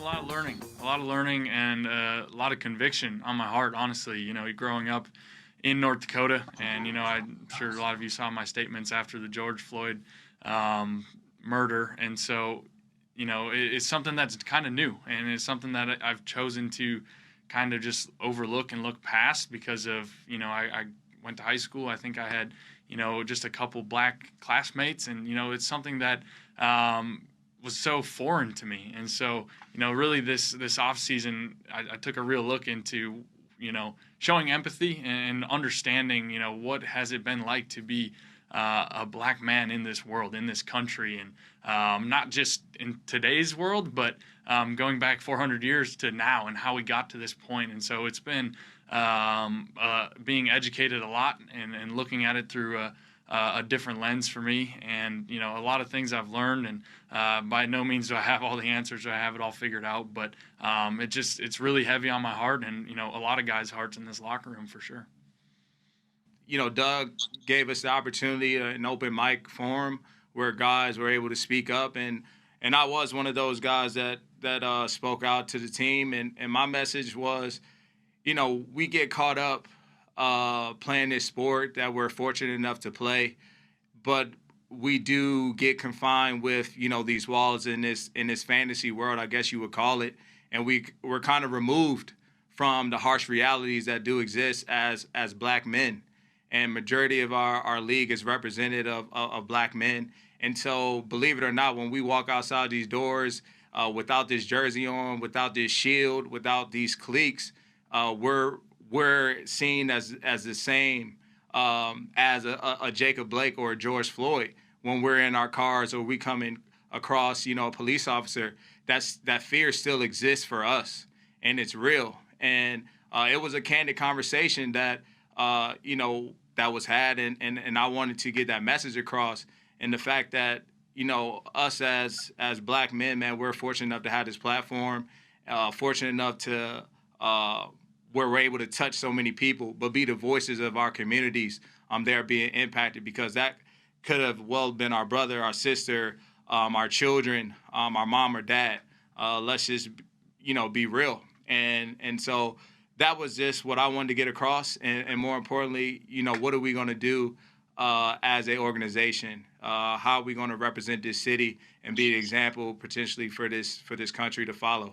a lot of learning and a lot of conviction on my heart, honestly. Growing up in North Dakota, and, I'm sure a lot of you saw my statements after the George Floyd murder. And so, it's something that's kind of new, and it's something that I've chosen to kind of just overlook and look past because of, I went to high school. I think I had, just a couple black classmates, and, it's something that was so foreign to me. And so, really this off season, I took a real look into, showing empathy and understanding, what has it been like to be a black man in this world, in this country, and not just in today's world, but going back 400 years to now and how we got to this point. And so it's been being educated a lot and looking at it through a different lens for me, and a lot of things I've learned, and by no means do I have all the answers or I have it all figured out, but it's really heavy on my heart, and a lot of guys' hearts in this locker room for sure. Doug gave us the opportunity, an open mic forum where guys were able to speak up, and I was one of those guys that spoke out to the team, and my message was, we get caught up playing this sport that we're fortunate enough to play, but we do get confined with these walls in this fantasy world, I guess you would call it, and we're kind of removed from the harsh realities that do exist as black men, and majority of our league is representative of black men. And so, believe it or not, when we walk outside these doors without this jersey on, without this shield, without these cliques, we're seen as the same as a Jacob Blake or a George Floyd. When we're in our cars or we coming across, a police officer, that fear still exists for us, and it's real. And it was a candid conversation that that was had, and I wanted to get that message across. And the fact that us as black men, man, we're fortunate enough to have this platform, fortunate enough to where we're able to touch so many people, but be the voices of our communities there being impacted, because that could have well been our brother, our sister, our children, our mom or dad. Let's just, be real. And so that was just what I wanted to get across. And more importantly, what are we going to do as an organization? How are we going to represent this city and be an example potentially for this country to follow?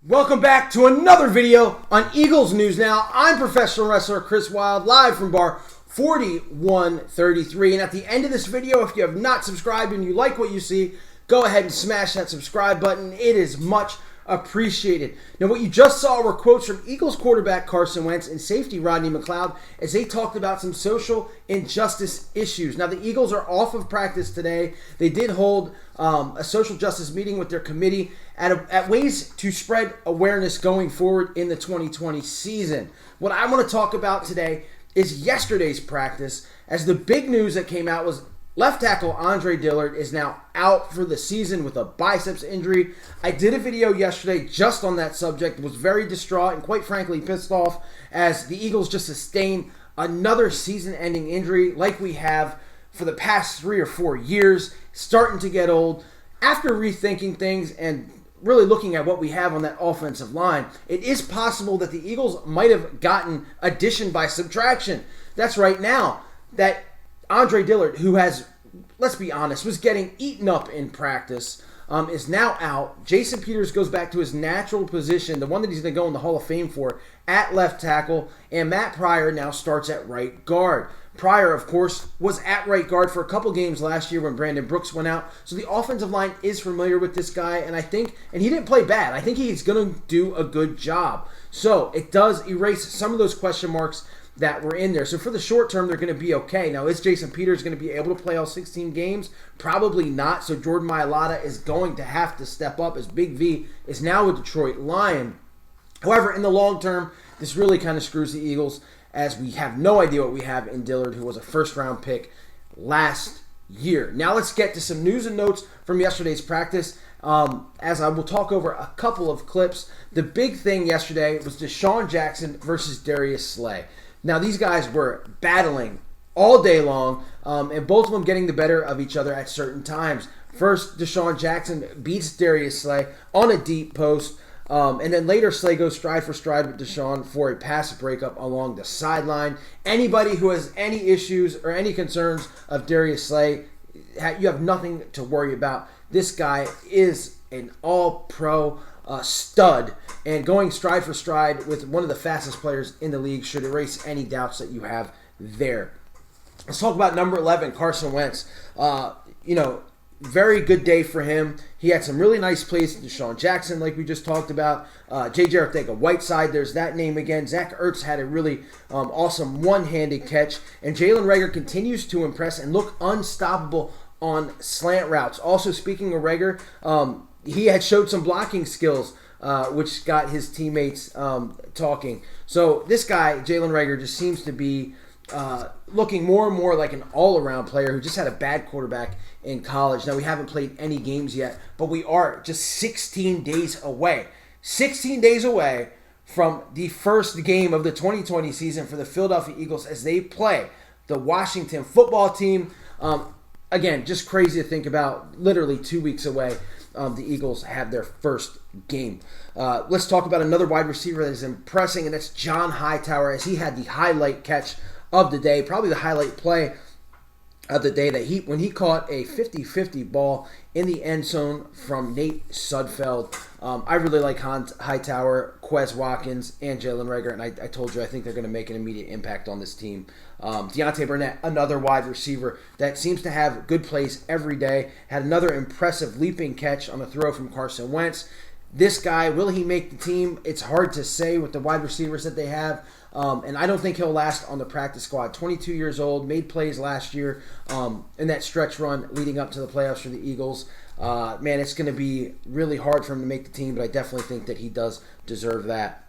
Welcome back to another video on Eagles News Now. I'm professional wrestler Chris Wilde, live from bar 4133. And at the end of this video, if you have not subscribed and you like what you see, go ahead and smash that subscribe button. It is much appreciated. Now, what you just saw were quotes from Eagles quarterback Carson Wentz and safety Rodney McLeod as they talked about some social injustice issues. Now, the Eagles are off of practice today. They did hold a social justice meeting with their committee at ways to spread awareness going forward in the 2020 season. What I want to talk about today is yesterday's practice, as the big news that came out was left tackle Andre Dillard is now out for the season with a biceps injury. I did a video yesterday just on that subject, was very distraught and quite frankly pissed off as the Eagles just sustained another season-ending injury like we have for the past 3 or 4 years, starting to get old. After rethinking things and really looking at what we have on that offensive line, it is possible that the Eagles might have gotten addition by subtraction. That's right now that Andre Dillard, who has, let's be honest, was getting eaten up in practice, is now out. Jason Peters goes back to his natural position, the one that he's going to go in the Hall of Fame for, at left tackle, and Matt Pryor now starts at right guard. Pryor, of course, was at right guard for a couple games last year when Brandon Brooks went out, so the offensive line is familiar with this guy, and he didn't play bad. I think he's going to do a good job. So it does erase some of those question marks that were in there. So for the short term, they're going to be okay. Now, is Jason Peters going to be able to play all 16 games? Probably not. So Jordan Mailata is going to have to step up, as Big V is now a Detroit Lion. However, in the long term, this really kind of screws the Eagles, as we have no idea what we have in Dillard, who was a first-round pick last year. Now let's get to some news and notes from yesterday's practice. As I will talk over a couple of clips. The big thing yesterday was Deshaun Jackson versus Darius Slay. Now, these guys were battling all day long, and both of them getting the better of each other at certain times. First, Deshaun Jackson beats Darius Slay on a deep post. And then later, Slay goes stride for stride with Deshaun for a pass breakup along the sideline. Anybody who has any issues or any concerns of Darius Slay, you have nothing to worry about. This guy is an all-pro stud, and going stride for stride with one of the fastest players in the league should erase any doubts that you have there. Let's talk about number 11, Carson Wentz. Very good day for him. He had some really nice plays to Deshaun Jackson, like we just talked about. J.J. Arcega-Whiteside, there's that name again. Zach Ertz had a really awesome one-handed catch. And Jalen Reagor continues to impress and look unstoppable on slant routes. Also, speaking of Reagor, he had showed some blocking skills, which got his teammates talking. So this guy, Jalen Reagor, just seems to be looking more and more like an all-around player who just had a bad quarterback in college. Now, we haven't played any games yet, but we are just 16 days away. 16 days away from the first game of the 2020 season for the Philadelphia Eagles as they play the Washington football team. Again, just crazy to think about. Literally 2 weeks away, the Eagles have their first game. Let's talk about another wide receiver that is impressing, and that's John Hightower, as he had the highlight catch of the day, probably the highlight play of the day, that when he caught a 50-50 ball in the end zone from Nate Sudfeld. I really like Hightower, Quez Watkins, and Jalen Reagor, and I told you I think they're going to make an immediate impact on this team. Deontay Burnett, another wide receiver that seems to have good plays every day, had another impressive leaping catch on a throw from Carson Wentz. This guy, will he make the team? It's hard to say with the wide receivers that they have. And I don't think he'll last on the practice squad. 22 years old, made plays last year in that stretch run leading up to the playoffs for the Eagles. Man, it's going to be really hard for him to make the team, but I definitely think that he does deserve that.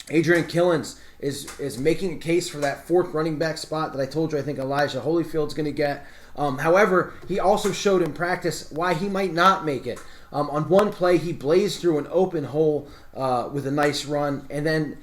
Adrian Killins is making a case for that fourth running back spot that I told you I think Elijah Holyfield's going to get. However, he also showed in practice why he might not make it. On one play, he blazed through an open hole with a nice run, and then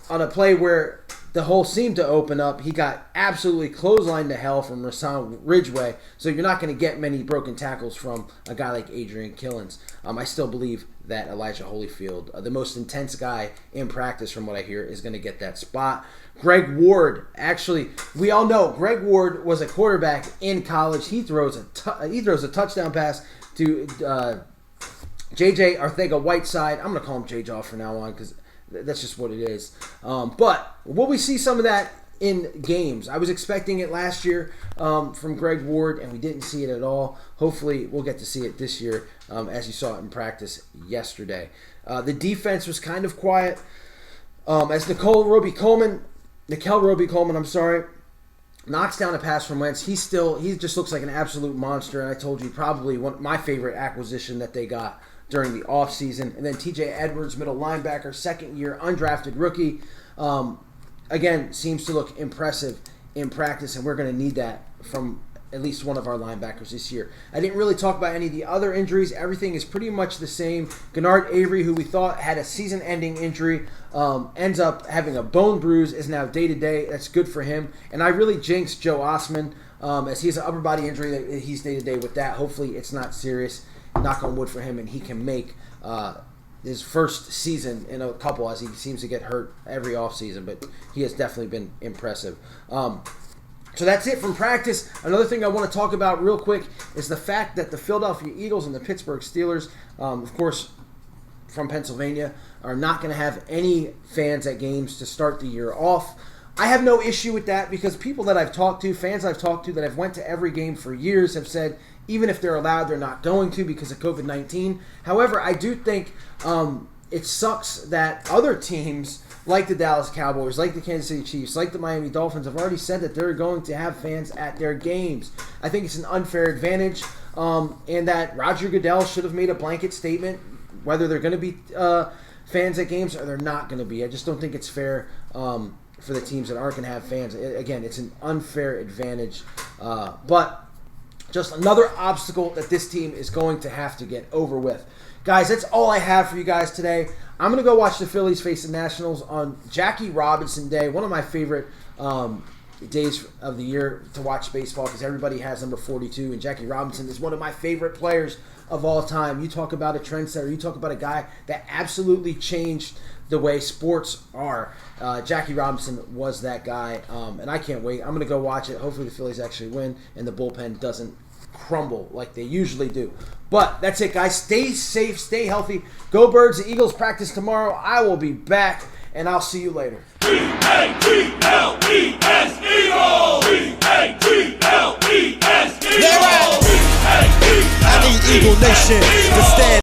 on a play where the hole seemed to open up, he got absolutely clotheslined to hell from Rasan Ridgeway. So you're not going to get many broken tackles from a guy like Adrian Killins. I still believe that Elijah Holyfield, the most intense guy in practice from what I hear, is going to get that spot. Greg Ward, actually, we all know Greg Ward was a quarterback in college. He throws a touchdown pass to J.J. Arcega-Whiteside. I'm going to call him J-Jaw from now on because that's just what it is. But will we see some of that in games? I was expecting it last year from Greg Ward, and we didn't see it at all. Hopefully, we'll get to see it this year, as you saw it in practice yesterday. The defense was kind of quiet. As Nickel Roby-Coleman, knocks down a pass from Wentz. He just looks like an absolute monster, and I told you probably my favorite acquisition that they got during the offseason. And then TJ Edwards, middle linebacker, second year, undrafted rookie. Again, seems to look impressive in practice, and we're going to need that from at least one of our linebackers this year. I didn't really talk about any of the other injuries. Everything is pretty much the same. Gennard Avery, who we thought had a season-ending injury, ends up having a bone bruise, is now day-to-day. That's good for him. And I really jinxed Joe Osman, as he has an upper body injury. He's day-to-day with that. Hopefully it's not serious. Knock on wood for him, and he can make his first season in a couple, as he seems to get hurt every offseason, but he has definitely been impressive. So that's it from practice. Another thing I want to talk about real quick is the fact that the Philadelphia Eagles and the Pittsburgh Steelers, of course, from Pennsylvania, are not going to have any fans at games to start the year off. I have no issue with that because people that I've talked to, fans I've talked to that have went to every game for years have said even if they're allowed, they're not going to because of COVID-19. However, I do think it sucks that other teams like the Dallas Cowboys, like the Kansas City Chiefs, like the Miami Dolphins have already said that they're going to have fans at their games. I think it's an unfair advantage, and that Roger Goodell should have made a blanket statement whether they're going to be fans at games or they're not going to be. I just don't think it's fair for the teams that aren't going to have fans. Again, it's an unfair advantage, but just another obstacle that this team is going to have to get over with. Guys, that's all I have for you guys today. I'm going to go watch the Phillies face the Nationals on Jackie Robinson Day, one of my favorite days of the year to watch baseball because everybody has number 42, and Jackie Robinson is one of my favorite players of all time. You talk about a trendsetter. You talk about a guy that absolutely changed the way sports are. Jackie Robinson was that guy, and I can't wait. I'm going to go watch it. Hopefully the Phillies actually win and the bullpen doesn't crumble like they usually do. But that's it, guys. Stay safe, stay healthy. Go Birds. The Eagles practice tomorrow. I will be back, and I'll see you later. E-A-G-L-E-S, Eagles! E-A-G-L-E-S, Eagles! I need Eagle Nation to stand